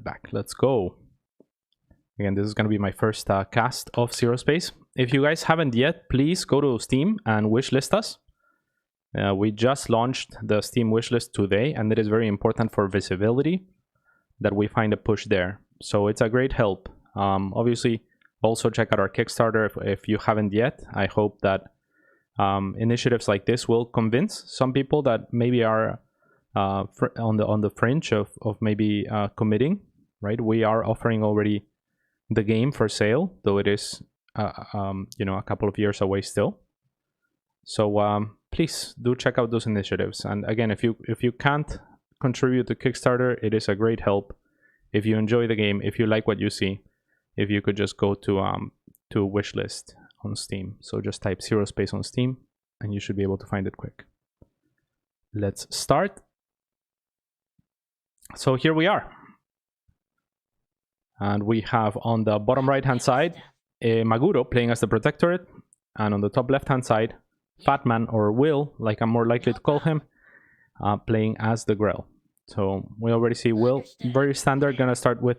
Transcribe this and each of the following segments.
back. Let's go. Again, this is going to be my first cast of ZeroSpace. If you guys haven't yet, please go to Steam and wishlist us. We just launched the Steam wishlist today, and it is very important for visibility that we find a push there. So it's a great help. Obviously, also check out our Kickstarter if you haven't yet. I hope that initiatives like this will convince some people that maybe are on the fringe of maybe committing. Right? We are offering already the game for sale, though it is you know, a couple of years away still. So please do check out those initiatives. And again, if you can't contribute to Kickstarter, it is a great help. If you enjoy the game, if you like what you see, if you could just go to Wishlist on Steam. So just type ZeroSpace on Steam and you should be able to find it quick. Let's start. So here we are. And we have on the bottom right hand side Maguro playing as the Protectorate, and on the top left hand side FatmaN, or Will, like I'm more likely to call him, playing as the Grell. So we already see Will, very standard, gonna start with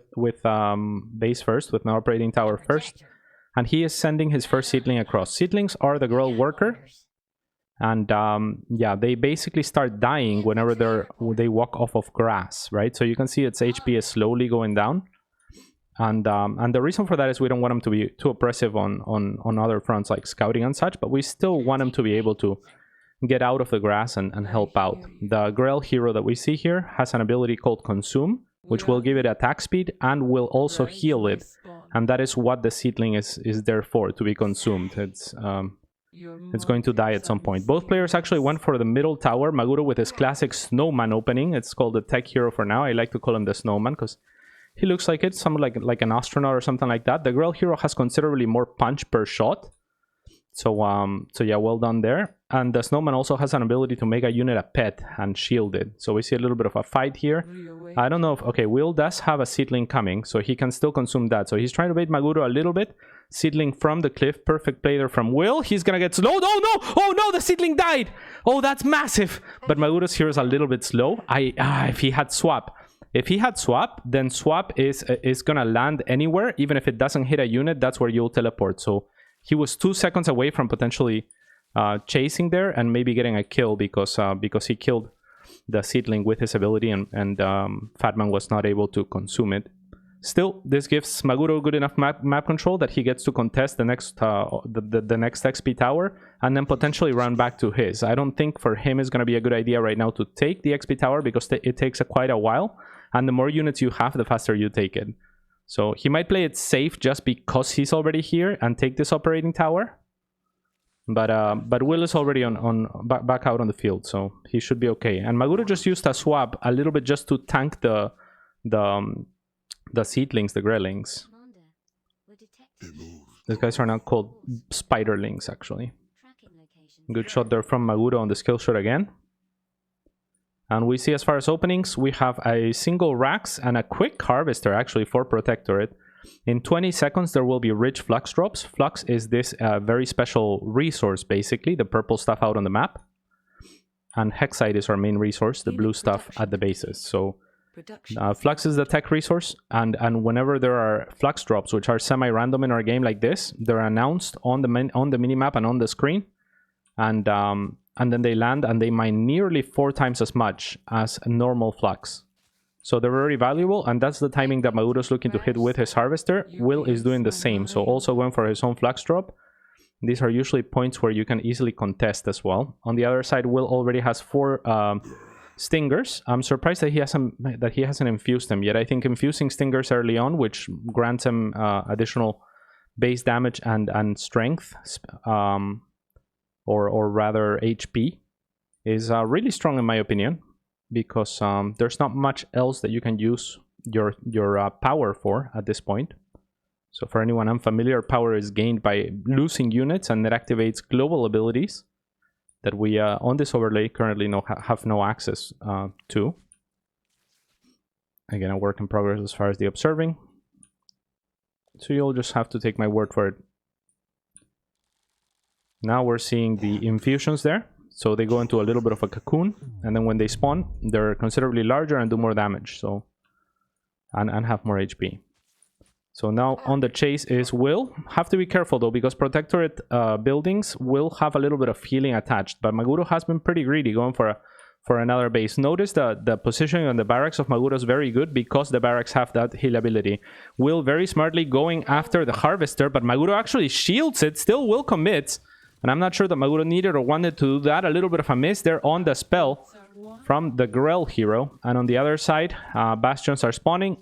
base first, with an operating tower first, and he is sending his first seedling across. Seedlings are the Grell worker, and yeah, they basically start dying whenever they walk off of grass, right? So you can see its HP is slowly going down. And the reason for that is we don't want them to be too oppressive on other fronts like scouting and such, but we still want them to be able to get out of the grass and help out. The Grell hero that we see here has an ability called Consume, which will give it attack speed and will also heal it. And that is what the seedling is there for, to be consumed. It's going to die at some point. Both players actually went for the middle tower. Maguro with his classic snowman opening. It's called the tech hero for now. I like to call him the snowman because he looks like it's something like an astronaut or something like that. The Grell hero has considerably more punch per shot. So yeah, well done there. And the snowman also has an ability to make a unit a pet and shield it. So we see a little bit of a fight here. I don't know if... Okay, Will does have a seedling coming, so he can still consume that. So he's trying to bait Maguro a little bit. Seedling from the cliff. Perfect play there from Will. He's gonna get slow. Oh no! Oh no! The seedling died! Oh, that's massive! But Maguro's hero is a little bit slow. If he had swap... If he had swap, then swap is gonna land anywhere. Even if it doesn't hit a unit, that's where you'll teleport. So he was 2 seconds away from potentially chasing there and maybe getting a kill because he killed the seedling with his ability, and FatmaN was not able to consume it. Still, this gives Maguro good enough map control that he gets to contest the next XP tower and then potentially run back to his. I don't think for him it's going to be a good idea right now to take the XP tower because it takes quite a while, and the more units you have, the faster you take it. So he might play it safe just because he's already here and take this operating tower. But Will is already back out on the field, so he should be okay. And Maguro just used a swap a little bit just to tank the seedlings, the Grellings. These guys are now called Spiderlings, actually. Good shot there from Maguro on the skill shot again. And we see, as far as openings, we have a single Rax and a quick Harvester, actually, for Protectorate. In 20 seconds, there will be rich Flux drops. Flux is this very special resource, basically, the purple stuff out on the map. And Hexite is our main resource, the blue stuff at the bases. So Flux is the tech resource, and whenever there are Flux drops, which are semi-random in our game like this, they're announced on the minimap and on the screen. And then they land and they mine nearly 4 times as much as a normal Flux. So they're very valuable, and that's the timing that Maguro's looking to hit with his Harvester. Will is doing the same, so also going for his own Flux drop. These are usually points where you can easily contest as well. On the other side, Will already has 4 Stingers. I'm surprised that he hasn't infused them yet. I think infusing Stingers early on, which grants him additional base damage and strength, or rather HP, is really strong in my opinion, because there's not much else that you can use your power for at this point. So for anyone unfamiliar, power is gained by losing units, and it activates global abilities that we on this overlay currently have no access to. Again, a work in progress as far as the observing. So you'll just have to take my word for it. Now we're seeing the infusions there. So they go into a little bit of a cocoon, and then when they spawn, they're considerably larger and do more damage. So and have more HP. So now on the chase is Will. Have to be careful though, because Protectorate buildings will have a little bit of healing attached. But Maguro has been pretty greedy going for another base. Notice that the positioning on the barracks of Maguro is very good because the barracks have that heal ability. Will very smartly going after the Harvester, but Maguro actually shields it. Still Will commits. And I'm not sure that Maguro needed or wanted to do that. A little bit of a miss there on the spell from the Grell hero. And on the other side, Bastions are spawning.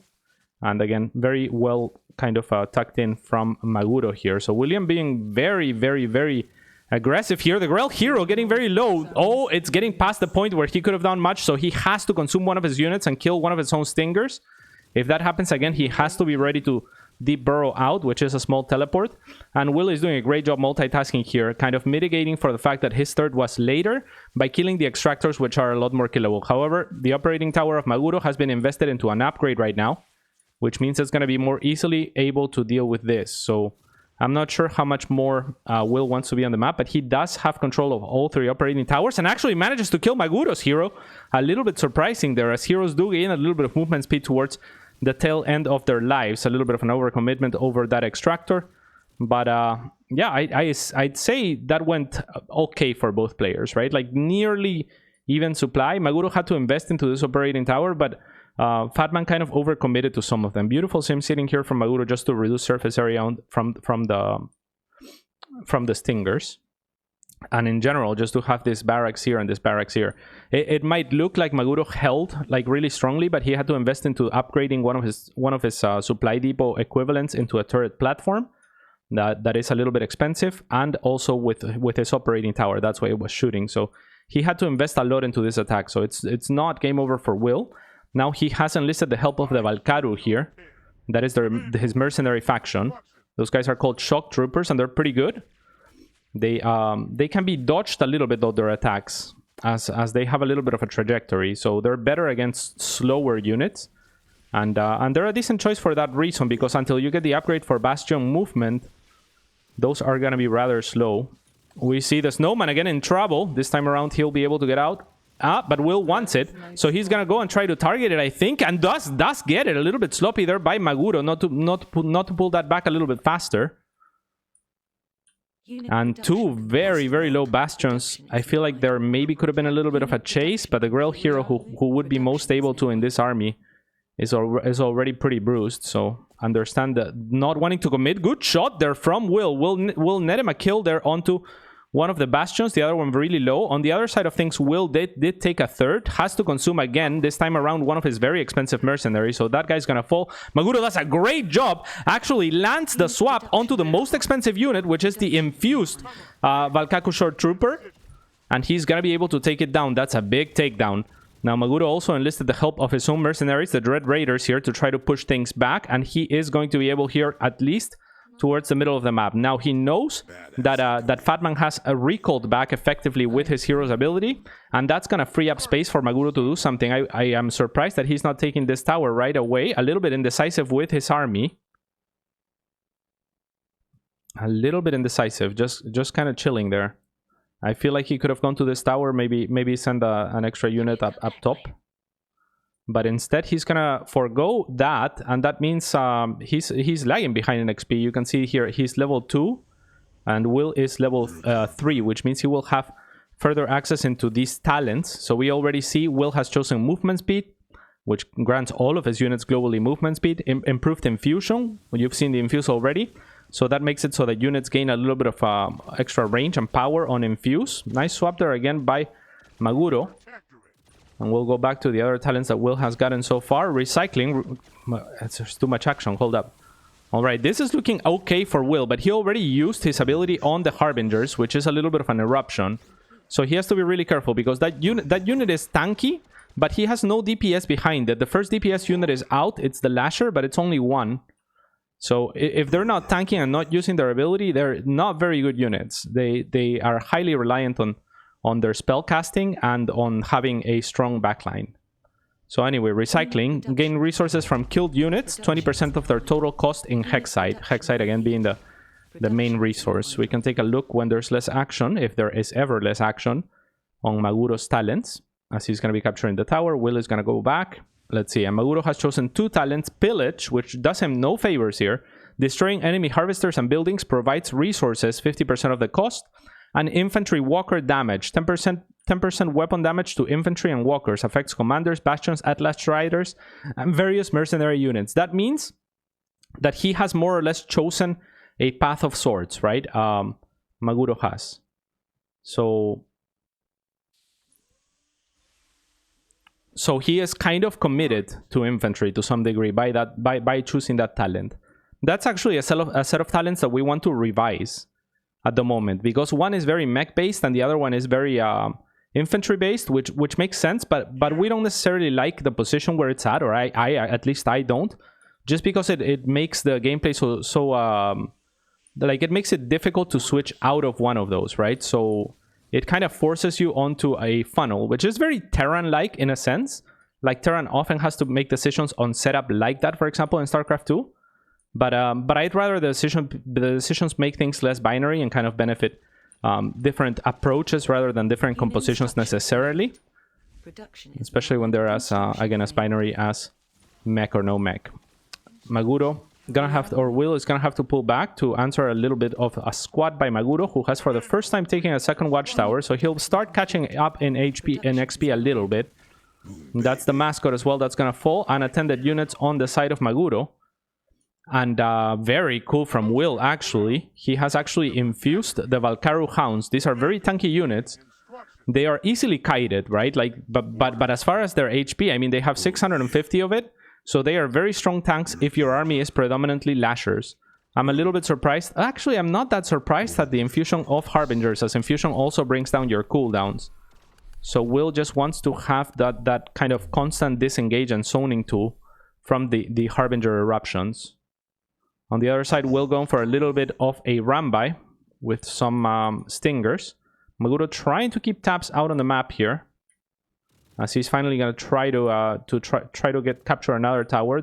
And again, very well kind of tucked in from Maguro here. So William being very, very, very aggressive here. The Grell hero getting very low. Oh, it's getting past the point where he could have done much. So he has to consume one of his units and kill one of his own Stingers. If that happens again, he has to be ready to deep burrow out, which is a small teleport. And Will is doing a great job multitasking here, kind of mitigating for the fact that his third was later by killing the extractors, which are a lot more killable. However, the operating tower of Maguro has been invested into an upgrade right now, which means it's going to be more easily able to deal with this. So I'm not sure how much more Will wants to be on the map, but he does have control of all three operating towers and actually manages to kill Maguro's hero. A little bit surprising there, as heroes do gain a little bit of movement speed towards the tail end of their lives. A little bit of an overcommitment over that extractor. But yeah, I'd say that went okay for both players, right? Like nearly even supply. Maguro had to invest into this operating tower, but FatmaN kind of overcommitted to some of them. Beautiful sim sitting here from Maguro just to reduce surface area from the Stingers. And in general, just to have this barracks here and this barracks here. It might look like Maguro held like really strongly, but he had to invest into upgrading one of his supply depot equivalents into a turret platform. That is a little bit expensive, and also with his operating tower. That's why it was shooting. So he had to invest a lot into this attack. So it's not game over for Will. Now he has enlisted the help of the Valkaru here. That is his mercenary faction. Those guys are called Shock Troopers, and they're pretty good. They can be dodged a little bit though, their attacks, as they have a little bit of a trajectory. So they're better against slower units. And they're a decent choice for that reason, because until you get the upgrade for Bastion movement, those are going to be rather slow. We see the Snowman again in trouble. This time around he'll be able to get out. But Will wants it, so he's gonna go and try to target it, I think, and does get it. A little bit sloppy there by Maguro, not to pull that back a little bit faster. And two very, very low Bastions. I feel like there maybe could have been a little bit of a chase, but the Grell hero who would be most able to in this army is already pretty bruised. So understand that not wanting to commit. Good shot there from Will. Will net him a kill there onto one of the Bastions, the other one really low. On the other side of things, Will did take a third. Has to consume again, this time around one of his very expensive mercenaries. So that guy's gonna fall. Maguro does a great job. Actually lands the swap onto the most expensive unit, which is the infused Valkaku Short Trooper. And he's gonna be able to take it down. That's a big takedown. Now Maguro also enlisted the help of his own mercenaries, the Dread Raiders here, to try to push things back. And he is going to be able here at least towards the middle of the map. Now he knows that FatmaN has recalled back effectively with his hero's ability, and that's gonna free up space for Maguro to do something. I am surprised that he's not taking this tower right away. A little bit indecisive with his army. A little bit indecisive, just kind of chilling there. I feel like he could have gone to this tower, maybe send an extra unit up top. But instead, he's gonna forego that, and that means he's lagging behind in XP. You can see here he's level 2, and Will is level 3, which means he will have further access into these talents. So we already see Will has chosen movement speed, which grants all of his units globally movement speed. Improved infusion, you've seen the infuse already. So that makes it so that units gain a little bit of extra range and power on infuse. Nice swap there again by Maguro. And we'll go back to the other talents that Will has gotten so far. Recycling. There's too much action. Hold up. Alright, this is looking okay for Will, but he already used his ability on the Harbingers, which is a little bit of an eruption. So he has to be really careful, because that unit is tanky, but he has no DPS behind it. The first DPS unit is out. It's the Lasher, but it's only one. So if they're not tanking and not using their ability, they're not very good units. They are highly reliant on their spell casting and on having a strong backline. So anyway, recycling. Gain resources from killed units, 20% of their total cost in Hexite. Hexite again being the main resource. We can take a look when there's less action, if there is ever less action, on Maguro's talents, as he's going to be capturing the tower. Will is going to go back. let's see. And Maguro has chosen 2 talents. Pillage, which does him no favors here. Destroying enemy harvesters and buildings provides resources, 50% of the cost. And infantry walker damage, 10% weapon damage to infantry and walkers. Affects commanders, bastions, atlas riders, and various mercenary units. That means that he has more or less chosen a path of swords, right? Maguro has. So he is kind of committed to infantry to some degree by choosing that talent. That's actually a set of talents that we want to revise at the moment, because one is very mech based and the other one is very infantry based, which makes sense, but we don't necessarily like the position where it's at, or I at least I don't, just because it makes the gameplay so like it makes it difficult to switch out of one of those, right? So it kind of forces you onto a funnel, which is very Terran-like in a sense. Like Terran often has to make decisions on setup like that, for example, in StarCraft 2. But I'd rather the decisions make things less binary and kind of benefit different approaches rather than different compositions necessarily. Especially when they're as again as binary as mech or no mech. Maguro gonna have to, or Will is gonna have to pull back to answer a little bit of a squad by Maguro, who has for the first time taken a second watchtower, so he'll start catching up in HP and XP a little bit. That's the mascot as well that's gonna fall. Unattended units on the side of Maguro. And very cool from Will, actually. He has actually infused the Valkaru Hounds. These are very tanky units. They are easily kited, right? Like, but as far as their HP, I mean, they have 650 of it. So they are very strong tanks if your army is predominantly lashers. I'm a little bit surprised. Actually, I'm not that surprised at the infusion of Harbingers, as infusion also brings down your cooldowns. So Will just wants to have that kind of constant disengage and zoning tool from the Harbinger eruptions. On the other side, Will going for a little bit of a Rambai with some stingers. Maguro trying to keep tabs out on the map here, as he's finally gonna try to capture another tower.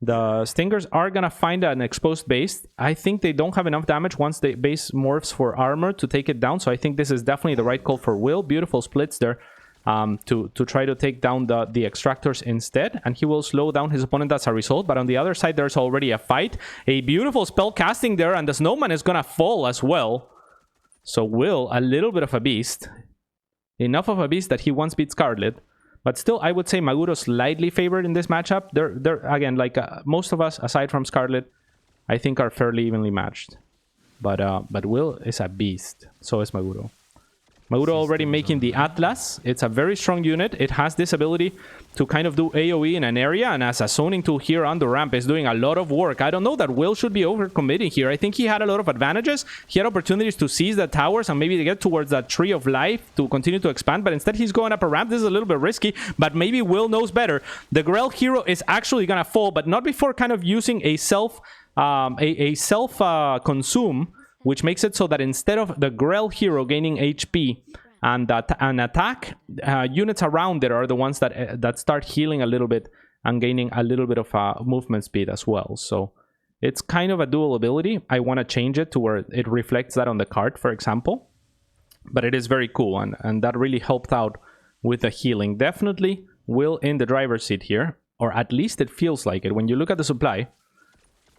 The stingers are gonna find an exposed base. I think they don't have enough damage once the base morphs for armor to take it down. So I think this is definitely the right call for Will. Beautiful splits there. To try to take down the extractors instead, and he will slow down his opponent as a result. But on the other side, there's already a fight. A beautiful spell casting there, and the snowman is gonna fall as well. So Will, a little bit of a beast. Enough of a beast that he once beat Scarlet. But still, I would say Maguro slightly favored in this matchup. They're again, like most of us, aside from Scarlet, I think are fairly evenly matched. But Will is a beast. So is Maguro. Maguro already making the Atlas. It's a very strong unit. It has this ability to kind of do AoE in an area, and as a zoning tool here on the ramp is doing a lot of work. I don't know that Will should be overcommitting here. I think he had a lot of advantages. He had opportunities to seize the towers and maybe to get towards that Tree of Life to continue to expand, but instead he's going up a ramp. This is a little bit risky, but maybe Will knows better. The Grell hero is actually gonna fall, but not before kind of using a self-consume, which makes it so that instead of the Grell hero gaining HP and attack, units around it are the ones that start healing a little bit and gaining a little bit of movement speed as well. So it's kind of a dual ability. I want to change it to where it reflects that on the card, for example. But it is very cool, and that really helped out with the healing. Definitely Will in the driver's seat here, or at least it feels like it. When you look at the supply,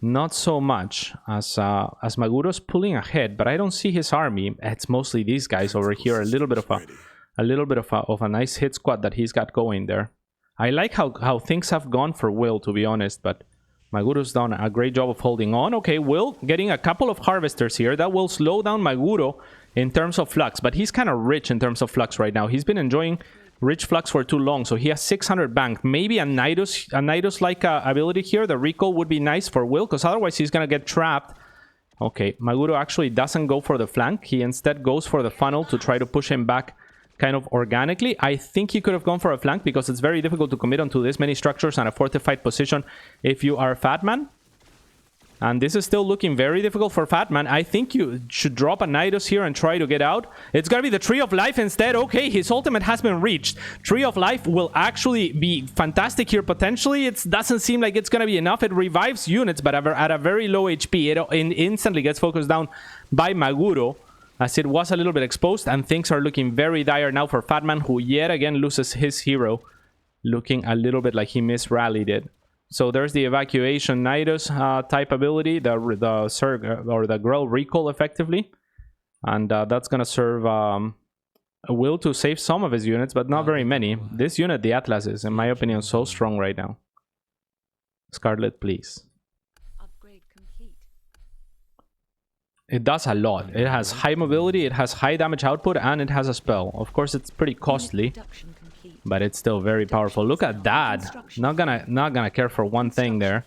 not so much as Maguro's pulling ahead, but I don't see his army. It's mostly these guys over here. A little bit of a nice hit squad that he's got going there. I like how things have gone for Will, to be honest, but Maguro's done a great job of holding on. Okay, Will getting a couple of harvesters here. That will slow down Maguro in terms of flux, but he's kind of rich in terms of flux right now. He's been enjoying rich flux for too long, so he has 600 banked. Maybe a Nidus-like ability here. The recall would be nice for Will, because otherwise he's gonna get trapped. Okay, Maguro actually doesn't go for the flank. He instead goes for the funnel to try to push him back kind of organically. I think he could have gone for a flank, because it's very difficult to commit onto this many structures and a fortified position if you are FatmaN. And this is still looking very difficult for FatmaN. I think you should drop a Nidus here and try to get out. It's gonna be the Tree of Life instead. Okay, his ultimate has been reached. Tree of Life will actually be fantastic here potentially. It doesn't seem like it's gonna be enough. It revives units, but at a very low HP. It instantly gets focused down by Maguro, as it was a little bit exposed, and things are looking very dire now for FatmaN, who yet again loses his hero. looking a little bit like he misrallied it. So there's the evacuation Nidus type ability, the Zerg or the Grell recall effectively, and that's gonna serve Will to save some of his units, but not very many. This unit, the Atlas, is in my opinion so strong right now. Scarlet, please. Upgrade complete. It does a lot. It has high mobility, it has high damage output, and it has a spell. Of course, it's pretty costly, but it's still very powerful. Look at that. Not gonna care for one thing there.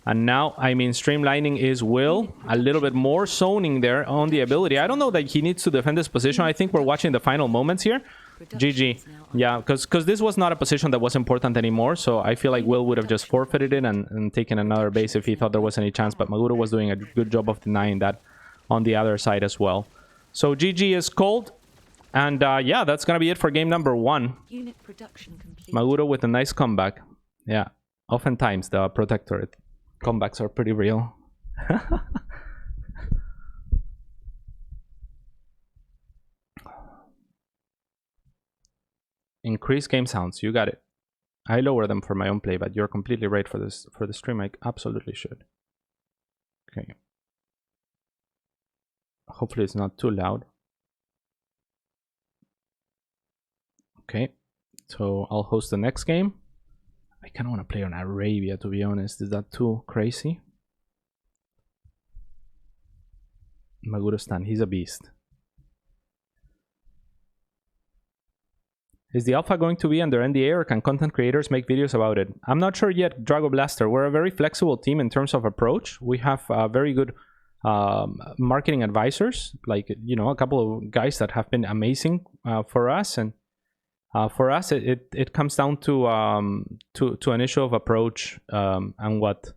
And now, I mean, streamlining is Will. A little bit more zoning there on the ability. I don't know that he needs to defend this position. I think we're watching the final moments here. GG. Yeah, because this was not a position that was important anymore. So I feel like Will would have just forfeited it and taken another base if he thought there was any chance. But Maguro was doing a good job of denying that on the other side as well. So GG is called. And yeah, that's going to be it for game number 1. Unit production complete. Maguro with a nice comeback. Yeah, oftentimes the Protectorate comebacks are pretty real. Increase game sounds. You got it. I lower them for my own play, but you're completely right for this. For the stream, I absolutely should. Okay. Hopefully it's not too loud. Okay. So I'll host the next game. I kind of want to play on Arabia, to be honest. Is that too crazy? Maguro Stan, he's a beast. Is the alpha going to be under NDA, or can content creators make videos about it? I'm not sure yet, Drago Blaster. We're a very flexible team in terms of approach. We have very good marketing advisors, like, you know, a couple of guys that have been amazing for us. And for us, it comes down to an issue of approach and what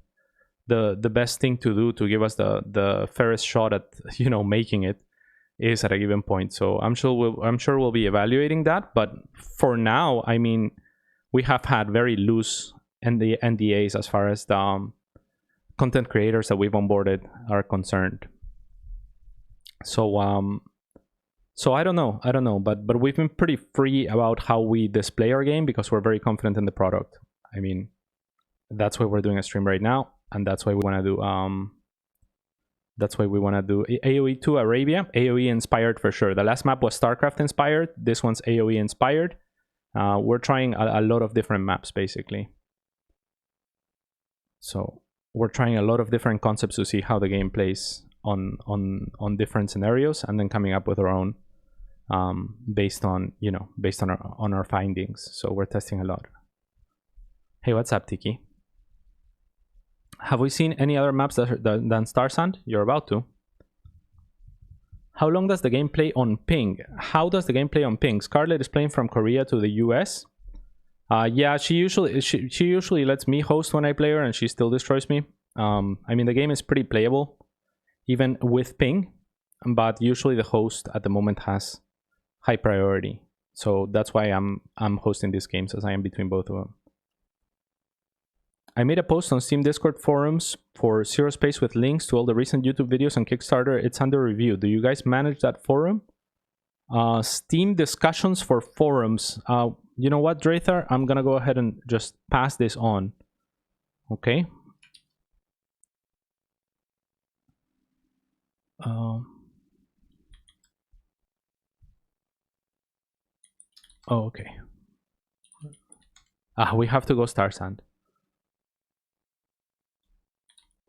the best thing to do to give us the fairest shot at, you know, making it is at a given point. So I'm sure we'll be evaluating that. But for now, I mean, we have had very loose NDAs as far as the content creators that we've onboarded are concerned. So so I don't know, but we've been pretty free about how we display our game because we're very confident in the product. I mean, that's why we're doing a stream right now, and that's why we want to do AoE 2 Arabia, AoE inspired for sure. The last map was StarCraft inspired. This one's AoE inspired. We're trying a lot of different maps basically. So we're trying a lot of different concepts to see how the game plays on different scenarios, and then coming up with our own based on our findings. So we're testing a lot. Hey, what's up, Tiki? Have we seen any other maps than Star Sand? You're about to. How long does the game play on ping? How does the game play on ping? Scarlett is playing from Korea to the US. Yeah, she usually lets me host when I play her, and she still destroys me. I mean, the game is pretty playable even with ping, but usually the host at the moment has high priority. So that's why I'm hosting these games, as I am between both of them. I made a post on Steam Discord forums for ZeroSpace with links to all the recent YouTube videos on Kickstarter. It's under review. Do you guys manage that forum? Steam discussions for forums. You know what, Drathar? I'm gonna go ahead and just pass this on. Okay. Oh, okay. We have to go Star Sand.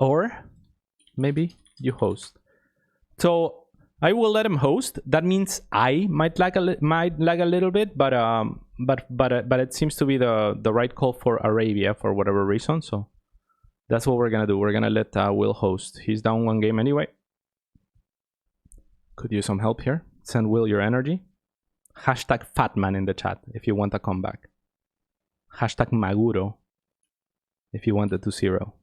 Or maybe you host. So I will let him host. That means I might lag a little bit, but it seems to be the right call for Arabia for whatever reason. So that's what we're gonna do. We're gonna let Will host. He's down one game anyway. Could use some help here. Send Will your energy. Hashtag FatMan in the chat if you want a comeback. Hashtag Maguro if you want the 2-0.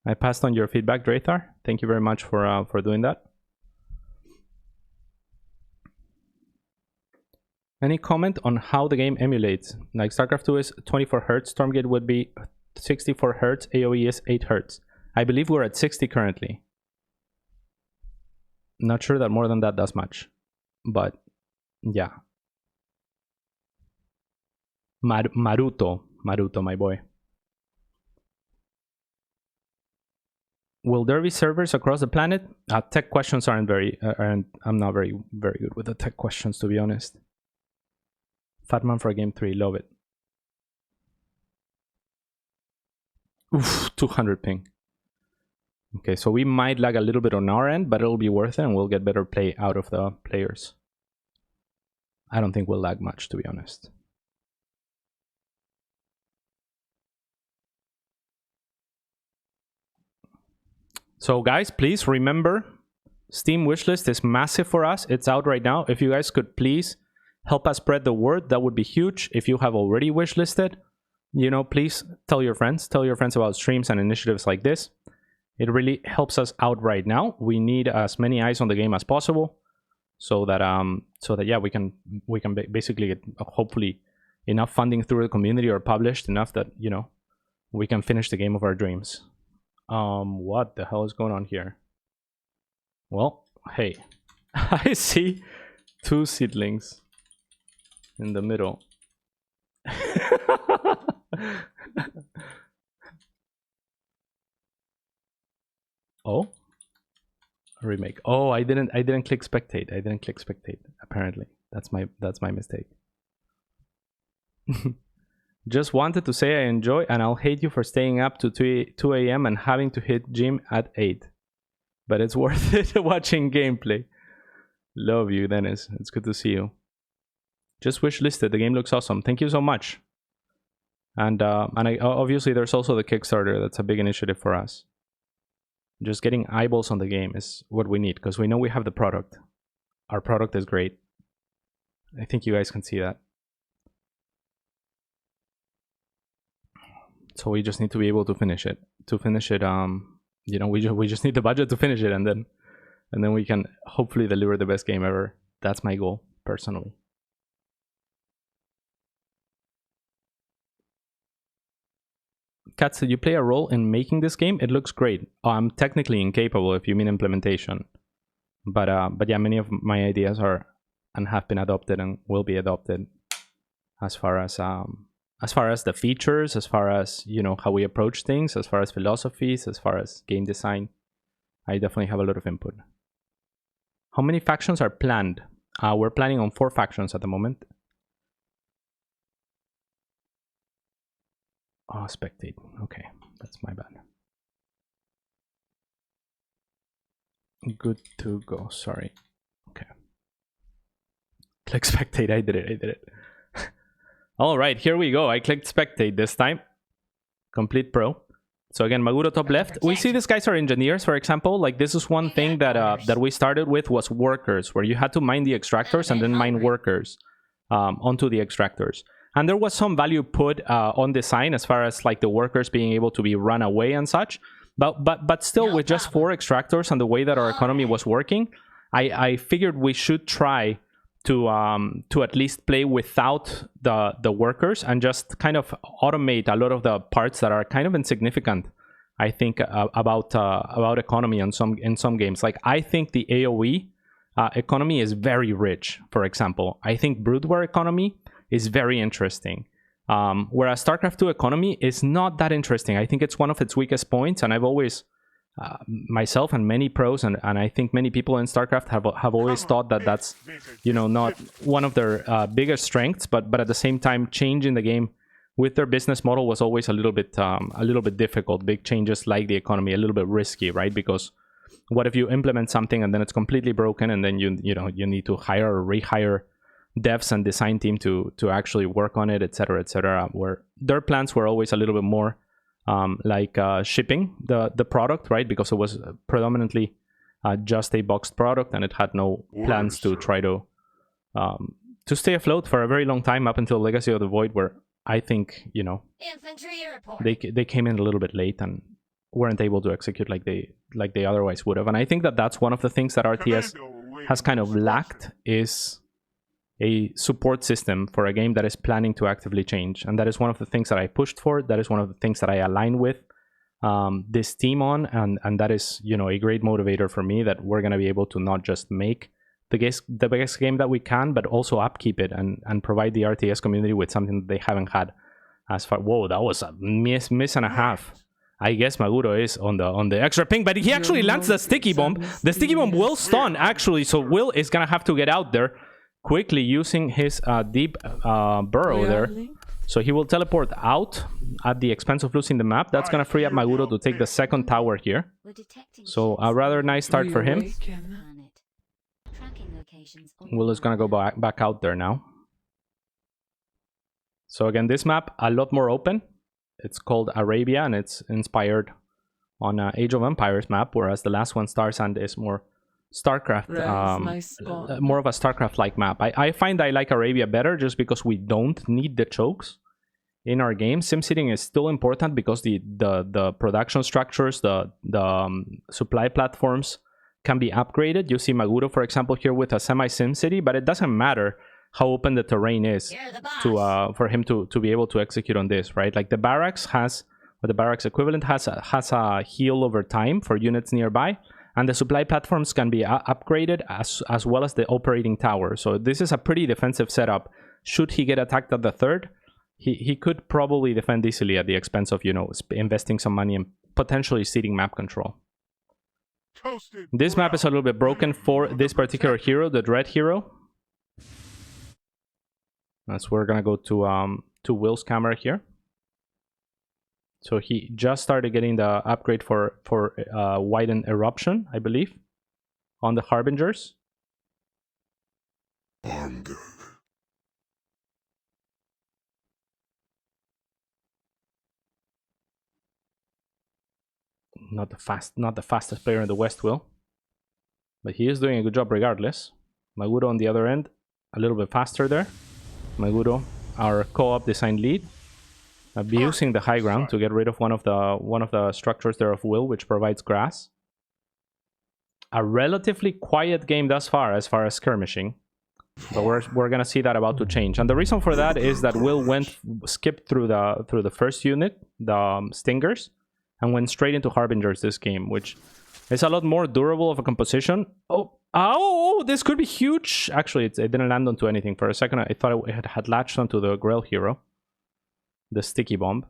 I passed on your feedback, Drathar. Thank you very much for doing that. Any comment on how the game emulates? Like StarCraft 2 is 24 Hz, Stormgate would be 64 Hz, AoE is 8 Hz. I believe we're at 60 currently. Not sure that more than that does much, but yeah. Maruto, my boy. Will there be servers across the planet? Tech questions aren't very, I'm not very good with the tech questions, to be honest. Fatman for game 3, love it. Oof, 200 ping. Okay, so we might lag a little bit on our end, but it'll be worth it and we'll get better play out of the players. I don't think we'll lag much, to be honest. So guys, please remember, Steam wishlist is massive for us. It's out right now. If you guys could please help us spread the word, that would be huge. If you have already wishlisted, you know, please tell your friends about streams and initiatives like this. It really helps us out right now. We need as many eyes on the game as possible, so that yeah, we can basically get hopefully enough funding through the community or published enough that, you know, we can finish the game of our dreams. What the hell is going on here? Well, hey, I see 2 seedlings in the middle. Oh, remake. Oh, I didn't click spectate. I didn't click spectate. Apparently, that's my mistake. Just wanted to say I enjoy, and I'll hate you for staying up to 2 a.m. and having to hit gym at 8. But it's worth it watching gameplay. Love you, Dennis. It's good to see you. Just wishlisted. The game looks awesome. Thank you so much. And obviously there's also the Kickstarter. That's a big initiative for us. Just getting eyeballs on the game is what we need, because we know we have the product. Our product is great. I think you guys can see that. So we just need to be able to finish it. To finish it, you know, we just need the budget to finish it, and then we can hopefully deliver the best game ever. That's my goal, personally. Katz, did you play a role in making this game? It looks great. I'm technically incapable if you mean implementation. But yeah, many of my ideas are and have been adopted and will be adopted as far as the features, as far as, you know, how we approach things, as far as philosophies, as far as game design. I definitely have a lot of input. How many factions are planned? We're planning on 4 factions at the moment. Oh, spectate. Okay, that's my bad. Good to go. Sorry. Okay. Click spectate. I did it. All right, here we go. I clicked spectate this time. Complete pro. So again, Maguro top left. We see these guys are engineers, for example. Like, this is one thing that we started with, was workers, where you had to mine the extractors and then mine workers onto the extractors. And there was some value put on design as far as like the workers being able to be run away and such. But still, with just 4 extractors and the way that our economy was working, I figured we should try to at least play without the workers and just kind of automate a lot of the parts that are kind of insignificant, I think, about economy in some games. Like, I think the AoE economy is very rich, for example. I think Broodware economy is very interesting. Whereas StarCraft 2 economy is not that interesting. I think it's one of its weakest points, and I've always, myself and many pros, and I think many people in StarCraft have always thought that that's, you know, not one of their biggest strengths, but at the same time, changing the game with their business model was always a little bit difficult. Big changes like the economy, a little bit risky, right? Because what if you implement something and then it's completely broken, and then you need to hire or rehire devs and design team to actually work on it, etc., where their plans were always a little bit more like shipping the product, right? Because it was predominantly just a boxed product, and it had no plans to try to stay afloat for a very long time, up until Legacy of the Void, where I think, you know, they came in a little bit late and weren't able to execute like they otherwise would have. And I think that's one of the things that RTS has kind of lacked, is a support system for a game that is planning to actively change. And that is one of the things that I pushed for. That is one of the things that I align with this team on. And that is, you know, a great motivator for me, that we're going to be able to not just make the biggest game that we can, but also upkeep it and provide the RTS community with something that they haven't had as far. Whoa, that was a miss and a half. I guess Maguro is on the extra ping, but he actually lands the sticky bomb. The sticky bomb will stun, actually, so Will is gonna have to get out there quickly using his deep burrow there. So he will teleport out at the expense of losing the map. That's gonna free up Maguro to take the second tower here. So a rather nice start for him. Will is gonna go back out there now. So again, this map a lot more open. It's called Arabia, and it's inspired on Age of Empires map, whereas the last one, Star Sand, is more StarCraft, more of a StarCraft-like map. I find I like Arabia better just because we don't need the chokes in our game. Sim-sitting is still important because the production structures, the supply platforms can be upgraded. You see Maguro, for example, here with a semi-sim city, but it doesn't matter how open the terrain is for him to be able to execute on this, right? Like the barracks has, or the barracks equivalent has a heal over time for units nearby, and the supply platforms can be upgraded as well as the operating tower. So this is a pretty defensive setup. Should he get attacked at the third, he could probably defend easily at the expense of, you know, investing some money and potentially ceding map control. This map is a little bit broken for this particular hero, the Dread hero. So we're gonna go to Will's camera here. So he just started getting the upgrade for Widened Eruption, I believe, on the Harbingers. Not the fastest player in the West, Will, but he is doing a good job regardless. Maguro on the other end, a little bit faster there. Maguro, our co-op design lead, abusing the high ground to get rid of one of the structures there of Will, which provides grass. A relatively quiet game thus far as skirmishing, but we're gonna see that about to change. And the reason for that is that Will skipped through the first unit, the Stingers, and went straight into Harbingers this game, which is a lot more durable of a composition. Oh, this could be huge. Actually, it didn't land onto anything. For a second, I thought it had latched onto the Grail hero, the sticky bomb.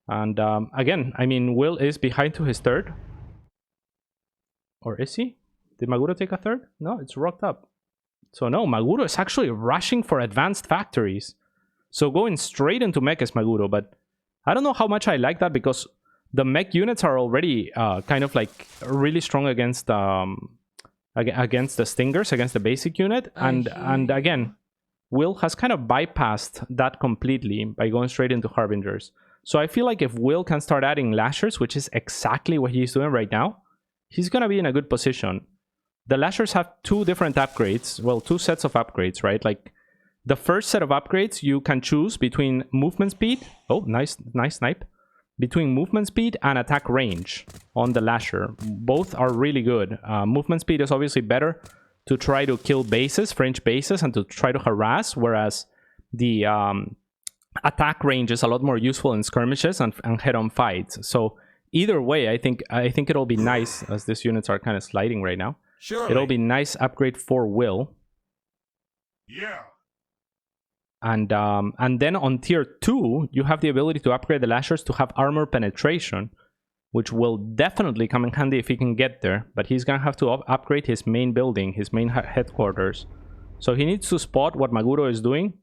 And again, I mean, Will is behind to his third. Or is he? Did Maguro take a third? No, it's rocked up. So no, Maguro is actually rushing for advanced factories. So going straight into mech is Maguro, but I don't know how much I like that because the mech units are already kind of like really strong against the Stingers, against the basic unit. And again, Will has kind of bypassed that completely by going straight into Harbingers. So I feel like if Will can start adding Lashers, which is exactly what he's doing right now, he's going to be in a good position. The Lashers have two different upgrades. Well, two sets of upgrades, right? Like the first set of upgrades, you can choose between movement speed. Oh, nice snipe. Between movement speed and attack range on the Lasher. Both are really good. Movement speed is obviously better to try to kill bases, French bases, and to try to harass, whereas the attack range is a lot more useful in skirmishes and head-on fights. So either way, I think it'll be nice, as these units are kind of sliding right now. Surely. It'll be nice upgrade for Will. Yeah. And then on tier 2, you have the ability to upgrade the Lashers to have armor penetration, which will definitely come in handy if he can get there. But he's going to have to upgrade his main building, his main headquarters. So he needs to spot what Maguro is doing,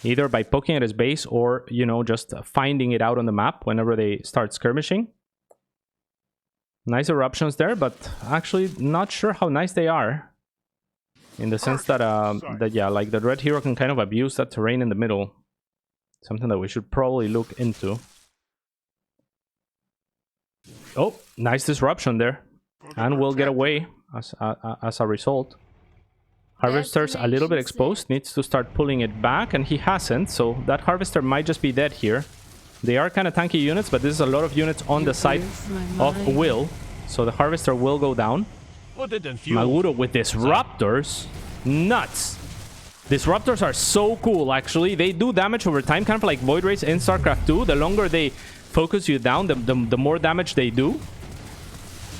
either by poking at his base or, you know, just finding it out on the map whenever they start skirmishing. Nice eruptions there, but actually not sure how nice they are. In the sense that, yeah, like the Red Hero can kind of abuse that terrain in the middle. Something that we should probably look into. Oh, nice disruption there. And we'll get away as a result. Harvester's a little bit exposed, needs to start pulling it back, and he hasn't. So that Harvester might just be dead here. They are kind of tanky units, but this is a lot of units on the side of Will. So the Harvester will go down. Maguro with Disruptors. Nuts. Disruptors are so cool, actually. They do damage over time, kind of like Void Rays in StarCraft 2. The longer they focus you down, the more damage they do.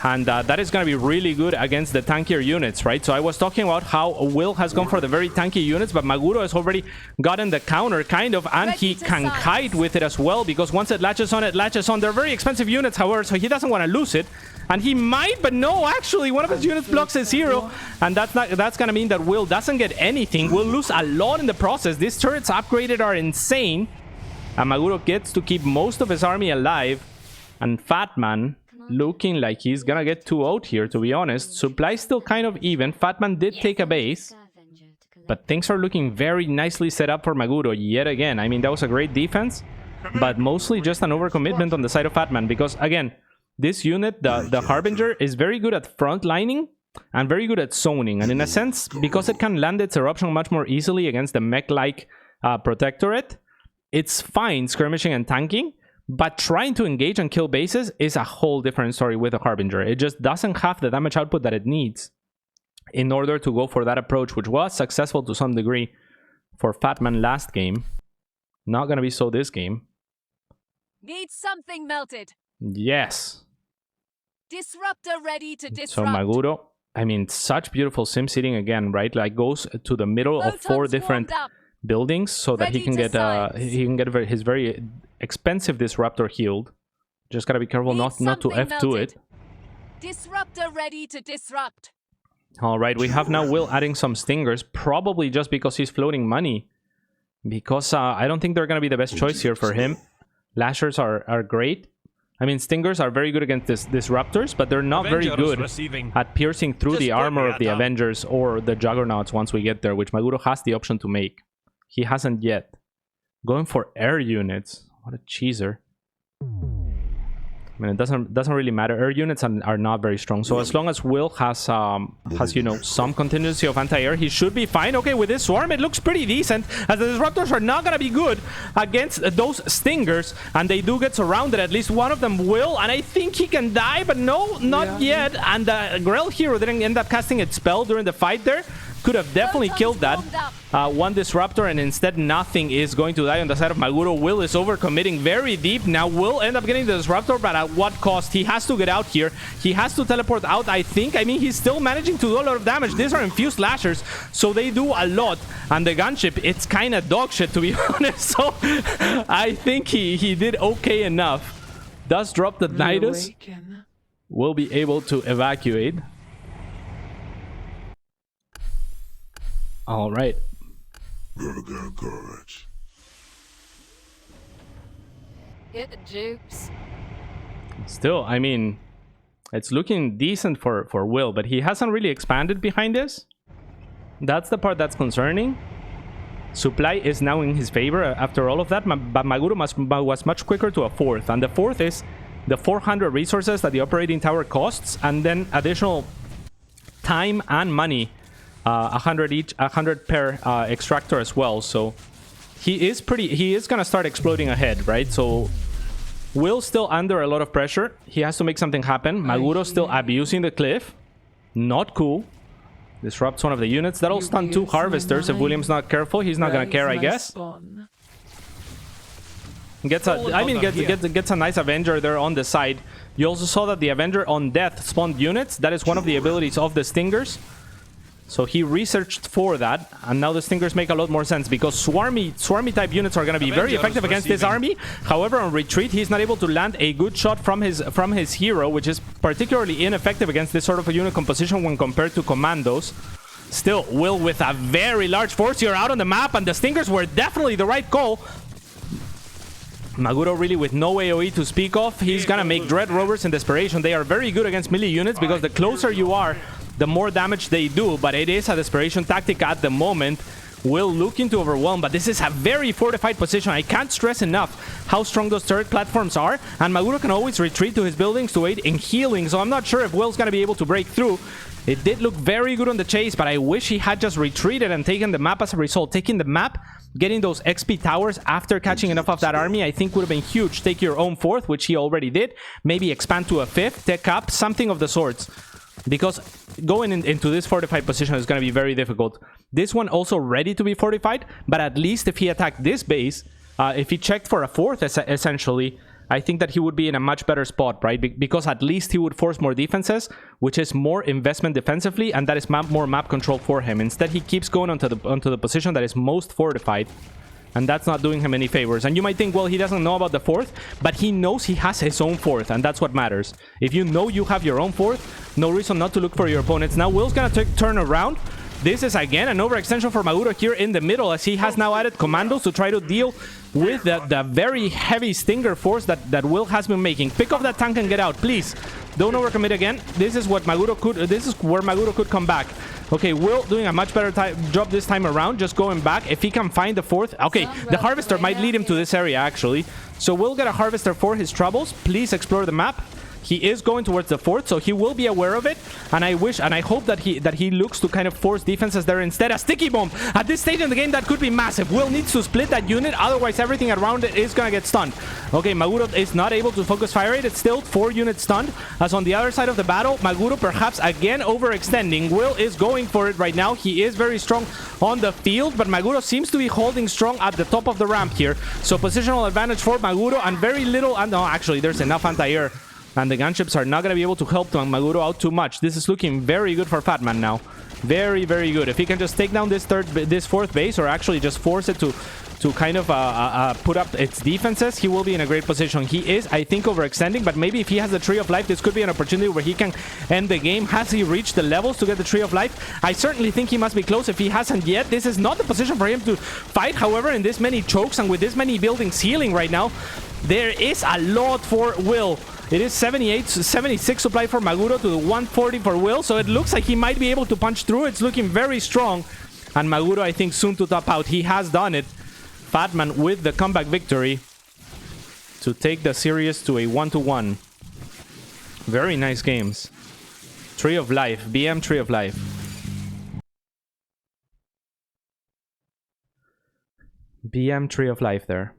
And that is going to be really good against the tankier units, right? So I was talking about how Will has gone for the very tanky units, but Maguro has already gotten the counter, kind of, and he can kite with it as well, because once it latches on, it latches on. They're very expensive units, however, so he doesn't want to lose it. And he might, but no, actually, one of his units blocks his hero, and that's going to mean that Will doesn't get anything. Will lose a lot in the process. These turrets upgraded are insane, and Maguro gets to keep most of his army alive, and FatmaN looking like he's gonna get 2-0 here, to be honest. Supply still kind of even. FatmaN did take a base, but things are looking very nicely set up for Maguro yet again. I mean, that was a great defense, but mostly just an overcommitment on the side of FatmaN, because again, this unit, the Harbinger, is very good at frontlining and very good at zoning, and in a sense, because it can land its eruption much more easily against the mech-like Protectorate, it's fine skirmishing and tanking. But trying to engage and kill bases is a whole different story with a Harbinger. It just doesn't have the damage output that it needs in order to go for that approach, which was successful to some degree for FatmaN last game. Not gonna be so this game. Need something melted. Yes. Disruptor ready to disrupt. So Maguro, I mean, such beautiful sim seating again, right? Like goes to the middle of 4 different buildings so that he can get his very expensive disruptor healed. Just gotta be careful not to F2 it. Disruptor ready to disrupt. All right, we have now Will adding some stingers, probably just because he's floating money, because I don't think they're gonna be the best choice here for him. Lashers are great. I mean, stingers are very good against disruptors, but they're not very good at piercing through the armor of the Avengers or the Juggernauts once we get there, which Maguro has the option to make. He hasn't yet. Going for air units. What a cheeser. I mean, it doesn't really matter. Air units are not very strong. So as long as Will has you know, some contingency of anti-air, he should be fine. Okay, with this swarm, it looks pretty decent, as the disruptors are not gonna be good against those stingers, and they do get surrounded. At least one of them will, and I think he can die, but no, not yet. And the Grell hero didn't end up casting its spell during the fight there. Could have definitely killed that one disruptor, and instead nothing is going to die on the side of Maguro. Will is overcommitting very deep. Now will end up getting the disruptor, but at what cost? He has to get out here. He has to teleport out, I think. I mean, he's still managing to do a lot of damage. These are infused lashers, so they do a lot. And the gunship, it's kind of dog shit, to be honest. So I think he did okay enough. Does drop the Nidus. Will be able to evacuate. All right. Courage. Hit the jukes. Still, I mean, it's looking decent for Will, but he hasn't really expanded behind this. That's the part that's concerning. Supply is now in his favor after all of that, but Maguro was much quicker to a 4th, and the 4th is the 400 resources that the operating tower costs, and then additional time and money. 100 each, 100 per extractor as well. So he is gonna start exploding ahead, right? So Will's still under a lot of pressure. He has to make something happen. Maguro's still abusing the cliff. Not cool. Disrupts one of the units. That'll stun 2 harvesters if William's not careful. He's not gonna care, I guess. Gets a nice Avenger there on the side. You also saw that the Avenger on death spawned units. That is one of the abilities of the Stingers. So he researched for that, and now the Stingers make a lot more sense, because swarmy type units are going to be very effective against this army. However, on retreat, he's not able to land a good shot from his hero, which is particularly ineffective against this sort of a unit composition when compared to commandos. Still, Will with a very large force here out on the map, and the Stingers were definitely the right call. Maguro really with no AoE to speak of. He's gonna make Dread Rovers in desperation. They are very good against melee units, because the closer you are, the more damage they do, but it is a desperation tactic at the moment. Will looking to overwhelm, but this is a very fortified position. I can't stress enough how strong those turret platforms are, and Maguro can always retreat to his buildings to aid in healing, so I'm not sure if Will's gonna be able to break through. It did look very good on the chase, but I wish he had just retreated and taken the map as a result. Taking the map, getting those XP towers after catching enough of that army, I think would have been huge. Take your own 4th, which he already did. Maybe expand to a 5th, tech up, something of the sorts. Because going into this fortified position is going to be very difficult. This one also ready to be fortified, but at least if he attacked this base, if he checked for a 4th, essentially, I think that he would be in a much better spot, right? Because at least he would force more defenses, which is more investment defensively, and that is more map control for him. Instead, he keeps going onto the position that is most fortified, and that's not doing him any favors. And you might think, well, he doesn't know about the fourth, but he knows he has his own fourth, and that's what matters. If you know you have your own fourth, no reason not to look for your opponents. Now, Will's gonna turn around. This is, again, an overextension for Maguro here in the middle, as he has now added commandos to try to deal with the very heavy stinger force that Will has been making. Pick off that tank and get out, please. Don't overcommit again. This is what Maguro could... This is where Maguro could come back. Okay, Will doing a much better job this time around, just going back. If he can find the fourth... Okay, the Harvester might lead him to this area, actually. So Will get a Harvester for his troubles. Please explore the map. He is going towards the fourth, so he will be aware of it. And I wish and I hope that he looks to kind of force defenses there instead. A sticky bomb at this stage in the game, that could be massive. Will needs to split that unit, otherwise everything around it is gonna get stunned. Okay, Maguro is not able to focus fire rate. It's still 4 units stunned. As on the other side of the battle, Maguro perhaps again overextending. Will is going for it right now. He is very strong on the field, but Maguro seems to be holding strong at the top of the ramp here. So positional advantage for Maguro, and very little... And no, actually, there's enough anti-air. And the gunships are not going to be able to help Maguro out too much. This is looking very good for FatmaN now. Very, very good. If he can just take down this fourth base, or actually just force it to kind of put up its defenses, he will be in a great position. He is, I think, overextending, but maybe if he has the Tree of Life, this could be an opportunity where he can end the game. Has he reached the levels to get the Tree of Life? I certainly think he must be close. If he hasn't yet, this is not the position for him to fight. However, in this many chokes and with this many buildings healing right now, there is a lot for Will. It is 76 supply for Maguro to the 140 for Will, so it looks like he might be able to punch through. It's looking very strong, and Maguro, I think, soon to top out. He has done it. FatmaN with the comeback victory to take the series to a 1-1. Very nice games. Tree of Life, BM Tree of Life. BM Tree of Life there.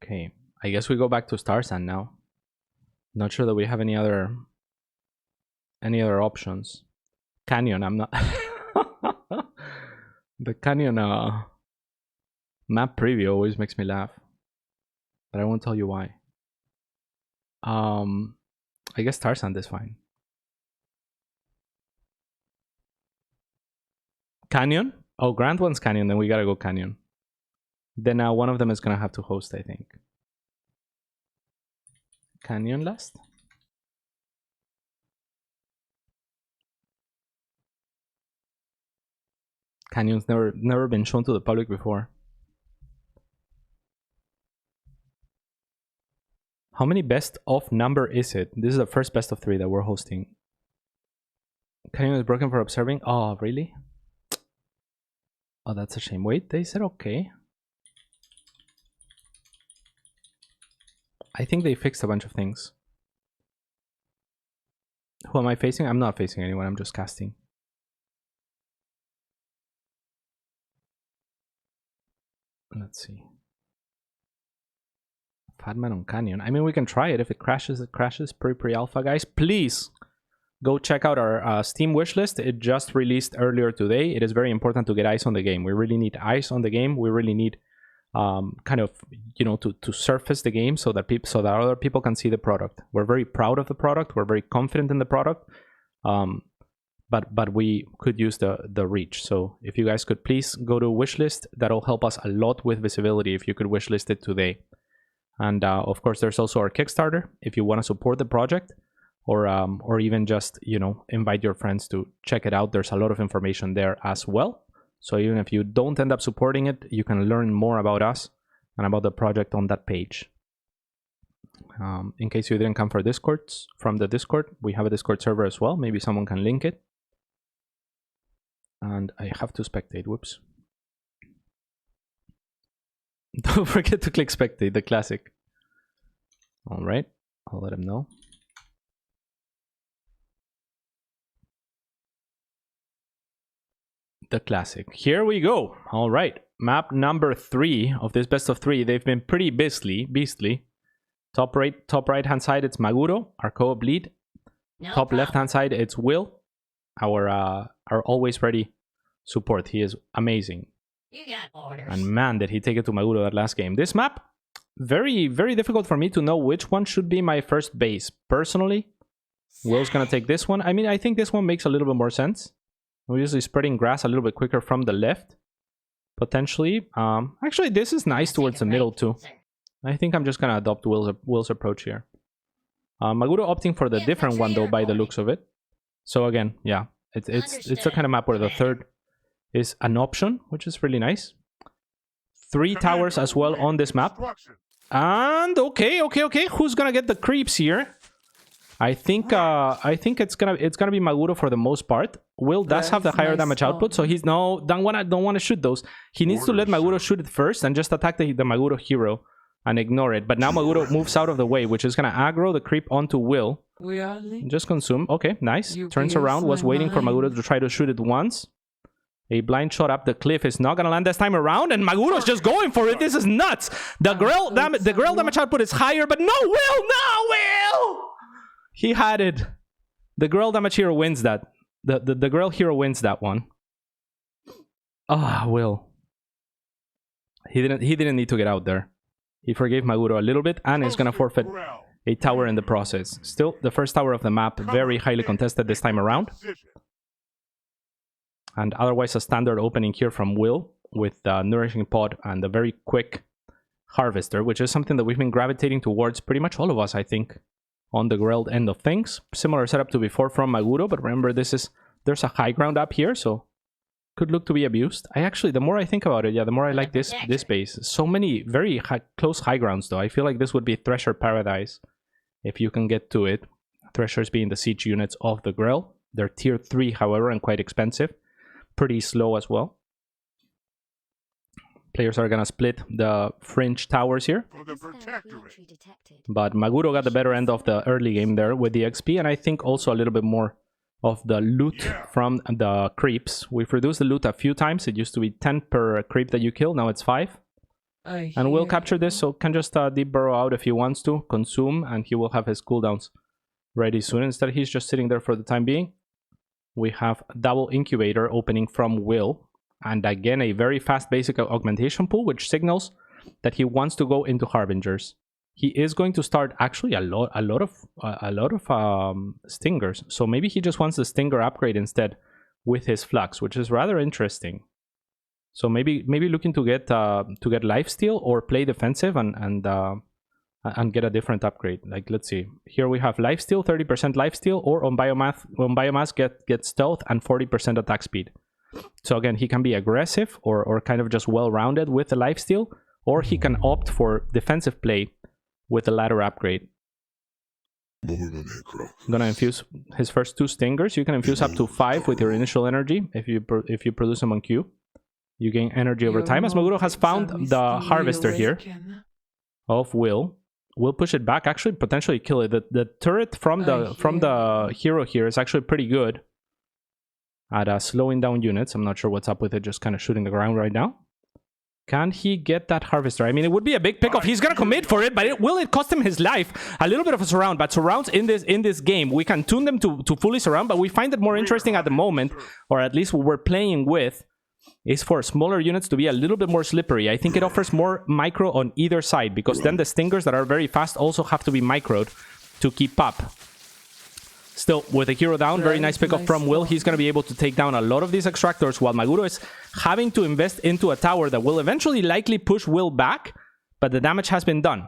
Okay, I guess we go back to Starsand now. Not sure that we have any other options. Canyon, I'm not... The Canyon map preview always makes me laugh, but I won't tell you why. I guess Starsand is fine. Canyon? Oh, Grand one's Canyon, then we gotta go Canyon. Then one of them is gonna have to host, I think. Canyon last? Canyon's never been shown to the public before. How many best of number is it? This is the first best of 3 that we're hosting. Canyon is broken for observing. Oh, really? Oh, that's a shame. Wait, they said okay. I think they fixed a bunch of things. Who am I facing? I'm not facing anyone. I'm just casting. Let's see. FatmaN on Canyon. I mean, we can try it. If it crashes, it crashes. Pre-alpha, guys. Please go check out our Steam wishlist. It just released earlier today. It is very important to get eyes on the game. We really need eyes on the game. We really need kind of, you know, to surface the game so that other people can see the product. We're very proud of the product. We're very confident in the product. But we could use the reach. So if you guys could please go to wishlist, that'll help us a lot with visibility if you could wishlist it today. And of course, there's also our Kickstarter if you want to support the project, or even just, you know, invite your friends to check it out. There's a lot of information there as well. So even if you don't end up supporting it, you can learn more about us and about the project on that page. In case you didn't come from the Discord, we have a Discord server as well. Maybe someone can link it. And I have to spectate. Whoops. Don't forget to click spectate, the classic. All right, I'll let him know. The classic. Here we go. All right, map number 3 of this best of 3. They've been pretty beastly. Top right hand side, it's Maguro, our co-op lead. Top left hand side, it's Will, our always ready support. He is amazing. And man, did he take it to Maguro that last game. This map, very, very difficult for me to know which one should be my first base. Personally, Will's gonna take this one. I mean, I think this one makes a little bit more sense. We're usually spreading grass a little bit quicker from the left. Potentially. Actually, this is nice towards the middle too. I think I'm just gonna adopt Will's approach here. Maguro opting for the different one though, by the looks of it. So again, yeah, it's the kind of map where the third is an option, which is really nice. 3 towers as well on this map. And okay. Who's gonna get the creeps here? I think it's gonna be Maguro for the most part. Will does have the higher damage output, so he's don't wanna shoot those. He needs to let Maguro shoot it first and just attack the Maguro hero and ignore it. But now Maguro moves out of the way, which is gonna aggro the creep onto Will. Just consume. Okay, nice. Turns around, was waiting for Maguro to try to shoot it once. A blind shot up the cliff is not gonna land this time around, and Maguro's just going for it. This is nuts. The Grell damage output is higher, but no, Will! He had it. The Grell damage hero wins that. The Grell hero wins that one. Will. He didn't need to get out there. He forgave Maguro a little bit, and is gonna forfeit a tower in the process. Still, the first tower of the map, very highly contested this time around. And otherwise a standard opening here from Will with the Nourishing Pod and the very quick Harvester, which is something that we've been gravitating towards, pretty much all of us, I think, on the Grelled end of things. Similar setup to before from Maguro, but remember there's a high ground up here, so could look to be abused. The more I think about it, yeah, the more I like this base. So many very close high grounds though. I feel like this would be Thresher Paradise if you can get to it. Threshers being the siege units of the Grell. They're tier 3, however, and quite expensive. Pretty slow as well. Players are gonna split the fringe towers here, but Maguro got the better end of the early game there with the XP, and I think also a little bit more of the loot from the creeps. We've reduced the loot a few times. It used to be 10 per creep that you kill, now it's 5. And we'll capture this, so can just deep burrow out if he wants to, consume, and he will have his cooldowns ready soon. Instead, he's just sitting there for the time being. We have double incubator opening from Will, and again a very fast basic augmentation pool, which signals that he wants to go into Harbingers. He is going to start actually a lot of stingers, so maybe he just wants the stinger upgrade instead with his flux, which is rather interesting. So maybe looking to get lifesteal or play defensive and get a different upgrade. Like, let's see. Here we have lifesteal, 30% lifesteal, or on biomass get stealth and 40% attack speed. So again, he can be aggressive or kind of just well-rounded with the lifesteal, or he can opt for defensive play with the latter upgrade. I'm gonna infuse his first 2 stingers. You can infuse up to 5 with your initial energy if you produce them on queue. You gain energy over time, as Maguro has found the Harvester here of Will. We'll push it back, actually potentially kill it. The turret from the hero here is actually pretty good at slowing down units. I'm not sure what's up with it, just kind of shooting the ground right now. Can he get that Harvester? I mean, it would be a big pickoff. He's gonna commit for it, but will it cost him his life? A little bit of a surround, but surrounds in this game, we can tune them to fully surround, but we find it more interesting at the moment, or at least what we're playing with, is for smaller units to be a little bit more slippery. I think it offers more micro on either side, because then the stingers that are very fast also have to be microed to keep up. Still, with a hero down, very nice pickup from Will. He's going to be able to take down a lot of these extractors, while Maguro is having to invest into a tower that will eventually likely push Will back, but the damage has been done.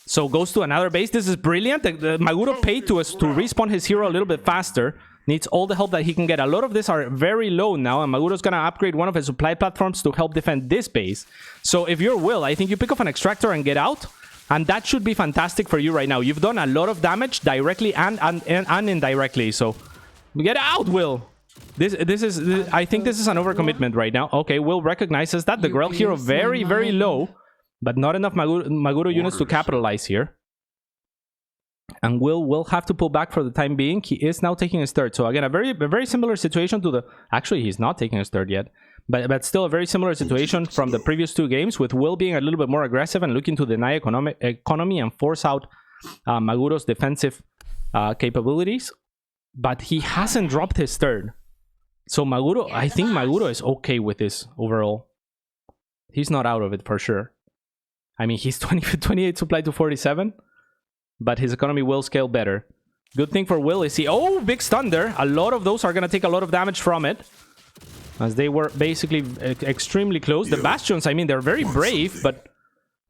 So goes to another base. This is brilliant. Maguro paid to respawn his hero a little bit faster. Needs all the help that he can get. A lot of these are very low now, and Maguro's gonna upgrade one of his supply platforms to help defend this base. So if you're Will, I think you pick up an extractor and get out, and that should be fantastic for you right now. You've done a lot of damage directly and indirectly, so get out, Will. I think this is an overcommitment right now. Okay, Will recognizes that. The Grell hero very, very low, but not enough Maguro units to capitalize here. And will have to pull back for the time being. He is now taking his third. So again, a very similar situation to the... Actually, he's not taking his third yet. But still a very similar situation from the previous 2 games, with Will being a little bit more aggressive and looking to deny economy and force out Maguro's defensive capabilities. But he hasn't dropped his third. So Maguro, I think Maguro is okay with this overall. He's not out of it for sure. I mean, he's 28 supply to 47, but his economy will scale better. Good thing for Will is he... Oh, big stun there. A lot of those are going to take a lot of damage from it, as they were basically extremely close. The Bastions, I mean, they're very brave, but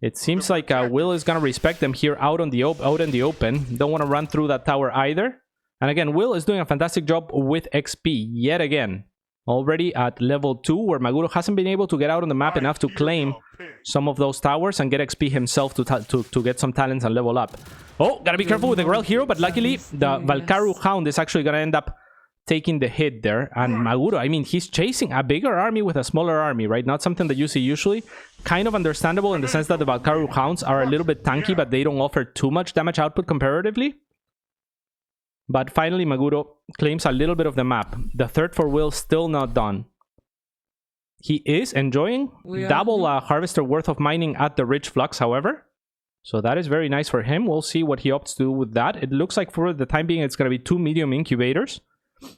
it seems like Will is going to respect them here out in the open. Don't want to run through that tower either. And again, Will is doing a fantastic job with XP yet again. Already at level 2, where Maguro hasn't been able to get out on the map enough to claim some of those towers and get XP himself to get some talents and level up. Oh, gotta be careful with the Grell hero, but luckily the Valkaru Hound is actually gonna end up taking the hit there. And Maguro, I mean, he's chasing a bigger army with a smaller army, right? Not something that you see usually. Kind of understandable in the sense that the Valkaru Hounds are a little bit tanky, but they don't offer too much damage output comparatively. But finally, Maguro claims a little bit of the map. The third for Will still not done. He is enjoying double Harvester worth of mining at the Rich Flux, however. So that is very nice for him. We'll see what he opts to do with that. It looks like for the time being, it's going to be 2 medium incubators.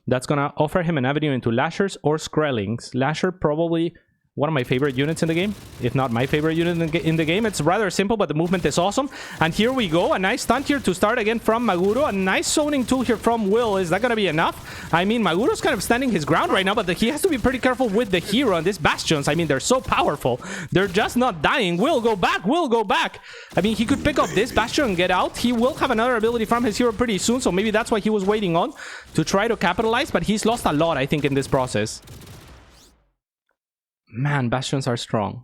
That's going to offer him an avenue into Lashers or Skrellings. Lasher probably one of my favorite units in the game, if not my favorite unit in the game. It's rather simple, but the movement is awesome. And here we go. A nice stunt here to start again from Maguro. A nice zoning tool here from Will. Is that going to be enough? I mean, Maguro's kind of standing his ground right now, but he has to be pretty careful with the hero and these Bastions. I mean, they're so powerful. They're just not dying. Will, go back. Will, go back. I mean, he could pick up this Bastion and get out. He will have another ability from his hero pretty soon, so maybe that's why he was waiting on to try to capitalize, but he's lost a lot, I think, in this process. Man, Bastions are strong.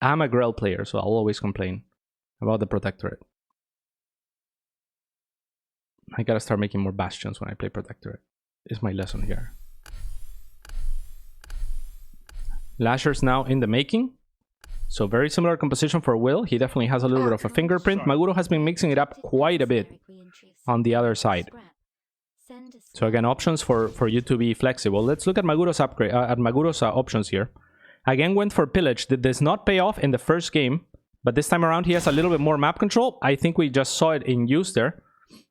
I'm a Grell player, so I'll always complain about the Protectorate. I gotta start making more Bastions when I play Protectorate. Is my lesson here. Lashers now in the making. So very similar composition for Will. He definitely has a little bit of a fingerprint. Maguro has been mixing it up quite a bit on the other side. So again, options for you to be flexible. Let's look at Maguro's upgrade, Maguro's options here. Again, went for Pillage. That does not pay off in the first game, but this time around he has a little bit more map control. I think we just saw it in use there.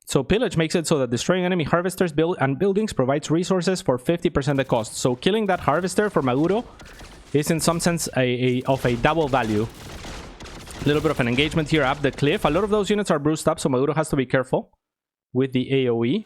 So Pillage makes it so that destroying enemy harvesters and buildings provides resources for 50% the cost. So killing that harvester for Maguro is in some sense of a double value. A little bit of an engagement here up the cliff. A lot of those units are bruised up, so Maguro has to be careful with the AoE.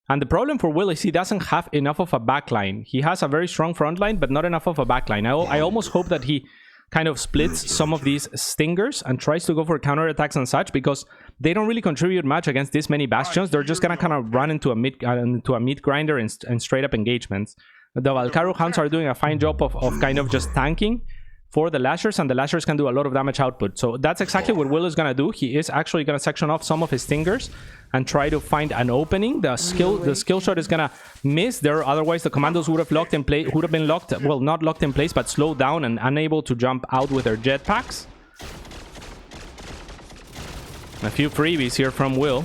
And the problem for Will is he doesn't have enough of a backline. He has a very strong front line, but not enough of a backline. I almost hope that he kind of splits some of these Stingers and tries to go for counterattacks and such, because they don't really contribute much against this many Bastions. They're just going to kind of run into a meat grinder and straight up engagements. The Valkaru Hounds are doing a fine job of kind of just tanking for the Lashers, and the Lashers can do a lot of damage output. So that's exactly what Will is going to do. He is actually going to section off some of his Stingers and try to find an opening. The skill shot is going to miss there. Otherwise, the commandos would have locked in place, would have been locked, well, not locked in place, but slowed down and unable to jump out with their jetpacks. A few freebies here from Will.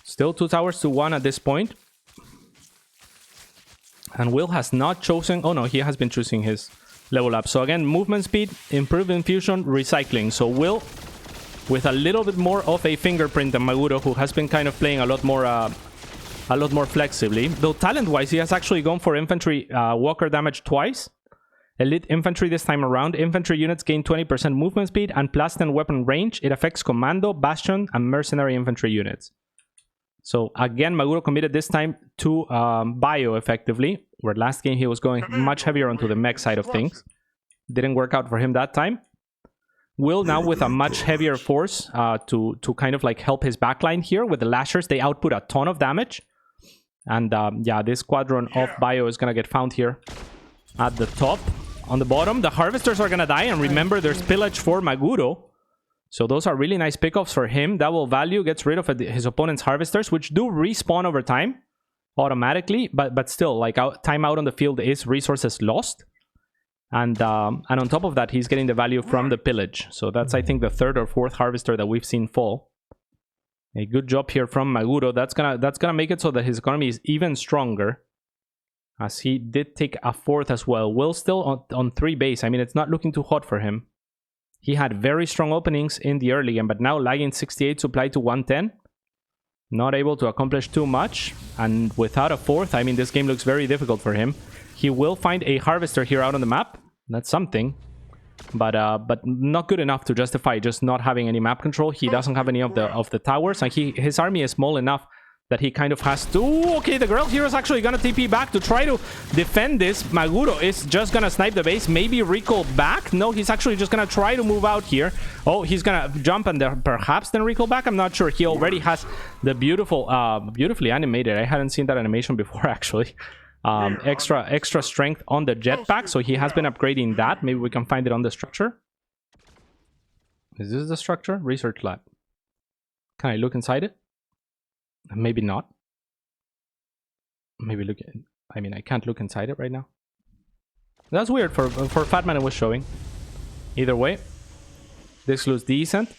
Still 2 towers to 1 at this point. And Will has not chosen... Oh no, he has been choosing his level up. So again, movement speed, improved infusion, recycling. So Will, with a little bit more of a fingerprint than Maguro, who has been kind of playing a lot more flexibly. Though talent-wise, he has actually gone for infantry walker damage twice. Elite infantry this time around. Infantry units gain 20% movement speed and plus 10 weapon range. It affects commando, bastion, and mercenary infantry units. So again, Maguro committed this time to bio effectively, where last game he was going much heavier onto the mech side of things. Didn't work out for him that time. Will now with a much heavier force to kind of like help his backline here. With the Lashers, they output a ton of damage. And yeah, this squadron of bio is going to get found here at the top. On the bottom, the Harvesters are going to die. And remember, there's Pillage for Maguro. So those are really nice pickups for him. Double value gets rid of his opponent's Harvesters, which do respawn over time automatically. But still, like time out on the field is resources lost. And on top of that, he's getting the value from the Pillage. So that's, I think, the 3rd or 4th Harvester that we've seen fall. A good job here from Maguro. That's gonna make it so that his economy is even stronger, as he did take a 4th as well. Will still on 3 base. I mean, it's not looking too hot for him. He had very strong openings in the early game, but now lagging 68 supply to 110. Not able to accomplish too much. And without a 4th, I mean, this game looks very difficult for him. He will find a Harvester here out on the map. That's something. But not good enough to justify just not having any map control. He doesn't have any of the towers, and his army is small enough that he kind of has to... Okay, the girl hero is actually gonna TP back to try to defend this. Maguro is just gonna snipe the base, maybe recall back. No, he's actually just gonna try to move out here. Oh, he's gonna jump and perhaps then recall back. I'm not sure. He already has the beautifully animated. I hadn't seen that animation before, actually. Extra strength on the jetpack, so he has been upgrading that. Maybe we can find it on the structure. Is this the structure? Research lab. Can I look inside it? Maybe not. Maybe look. I mean, I can't look inside it right now. That's weird for FatmaN. It was showing. Either way, this looks decent.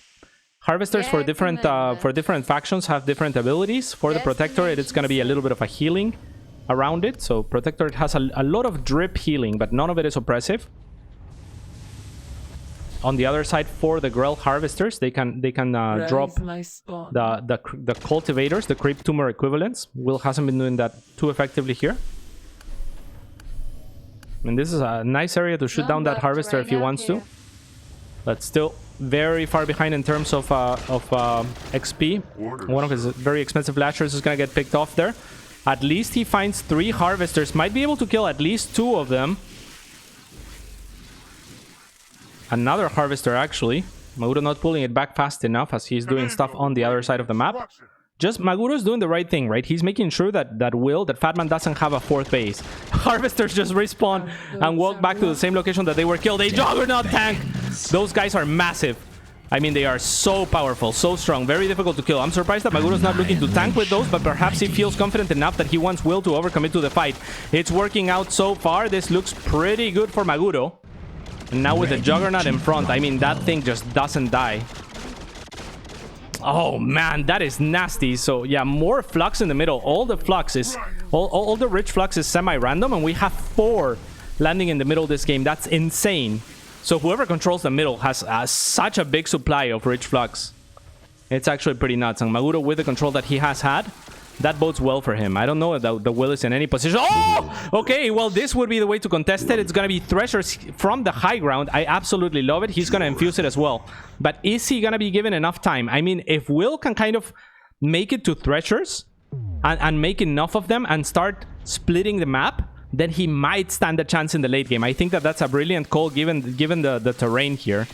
Harvesters for different factions have different abilities. For the Protectorate, it's gonna be a little bit of a healing around it. So Protectorate has a lot of drip healing, but none of it is oppressive. On the other side, for the Grell Harvesters, they can drop the Cultivators, the Creep Tumor equivalents. Will hasn't been doing that too effectively here. And this is a nice area to shoot down that Harvester if he wants to. But still very far behind in terms of XP. One of his very expensive Lashers is going to get picked off there. At least he finds 3 Harvesters. Might be able to kill at least 2 of them. Another Harvester, actually. Maguro not pulling it back fast enough as he's doing stuff on the other side of the map. Just Maguro's doing the right thing, right? He's making sure that FatmaN doesn't have a 4th base. Harvesters just respawn and walk back to the same location that they were killed. A Juggernaut tank! Those guys are massive. I mean, they are so powerful, so strong, very difficult to kill. I'm surprised that Maguro's not looking to tank with those, but perhaps he feels confident enough that he wants Will to overcommit to the fight. It's working out so far. This looks pretty good for Maguro. And now with the Juggernaut in front, I mean, that thing just doesn't die. Oh, man, that is nasty. So, yeah, more Flux in the middle. All the Flux is... All the rich Flux is semi-random, and we have 4 landing in the middle of this game. That's insane. So whoever controls the middle has such a big supply of rich Flux. It's actually pretty nuts. And Maguro, with the control that he has had, that bodes well for him. I don't know if the Will is in any position. Oh! Okay, well, this would be the way to contest it. It's going to be Threshers from the high ground. I absolutely love it. He's going to infuse it as well. But is he going to be given enough time? I mean, if Will can kind of make it to Threshers and make enough of them and start splitting the map, then he might stand a chance in the late game. I think that that's a brilliant call given the terrain here.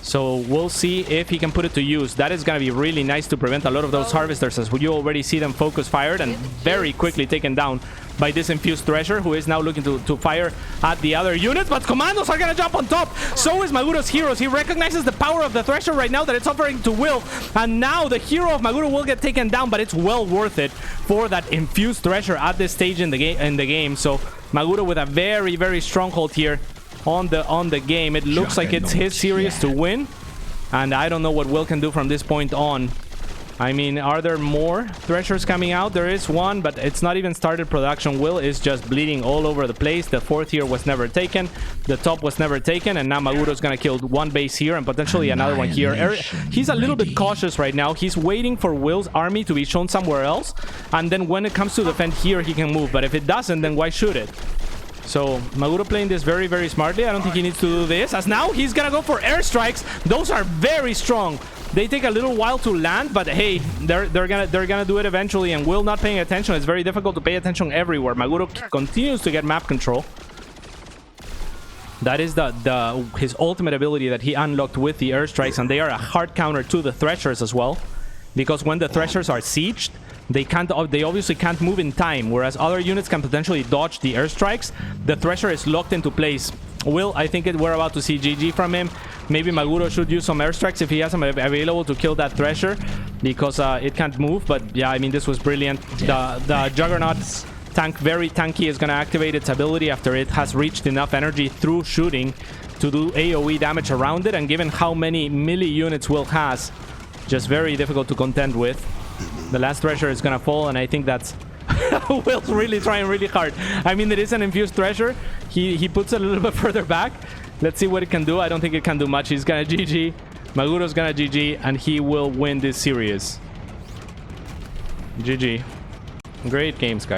So we'll see if he can put it to use. That is going to be really nice to prevent a lot of those Harvesters, as you already see them focus fired and very quickly taken down by this infused Thresher, who is now looking to fire at the other units. But Commandos are going to jump on top. So is Maguro's Heroes. He recognizes the power of the Thresher right now that it's offering to Will. And now the hero of Maguro will get taken down, but it's well worth it for that infused Thresher at this stage in the game. So Maguro with a very, very strong hold here on the game. It looks like it's his series to win, and I don't know what Will can do from this point on. I mean, are there more Threshers coming out? There is one, but it's not even started production. Will is just bleeding all over the place. The 4th here was never taken. The top was never taken, and now Maguro's gonna kill 1 base here and potentially another one here. He's a little bit cautious right now. He's waiting for Will's army to be shown somewhere else, and then when it comes to defend here, he can move. But if it doesn't, then why should it? So Maguro playing this very, very smartly. I don't think he needs to do this, as now he's gonna go for airstrikes. Those are very strong. They take a little while to land, but hey, they're gonna do it eventually. And Will not paying attention. It's very difficult to pay attention everywhere. Maguro continues to get map control. That is his ultimate ability that he unlocked with the airstrikes, and they are a hard counter to the Threshers as well, because when the Threshers are sieged, they obviously can't move in time, whereas other units can potentially dodge the airstrikes. The Thresher is locked into place. Will, I think we're about to see GG from him. Maybe Maguro should use some airstrikes if he has them available to kill that Thresher, because it can't move. But yeah, I mean, this was brilliant. The Juggernaut tank, very tanky, is going to activate its ability after it has reached enough energy through shooting to do AoE damage around it. And given how many melee units Will has, just very difficult to contend with. The last Thresher is gonna fall, and I think that's Will's really trying really hard. I mean, it is an infused Thresher. He puts it a little bit further back. Let's see what it can do. I don't think it can do much. He's gonna GG. Maguro's gonna GG, and he will win this series. GG. Great games, guys.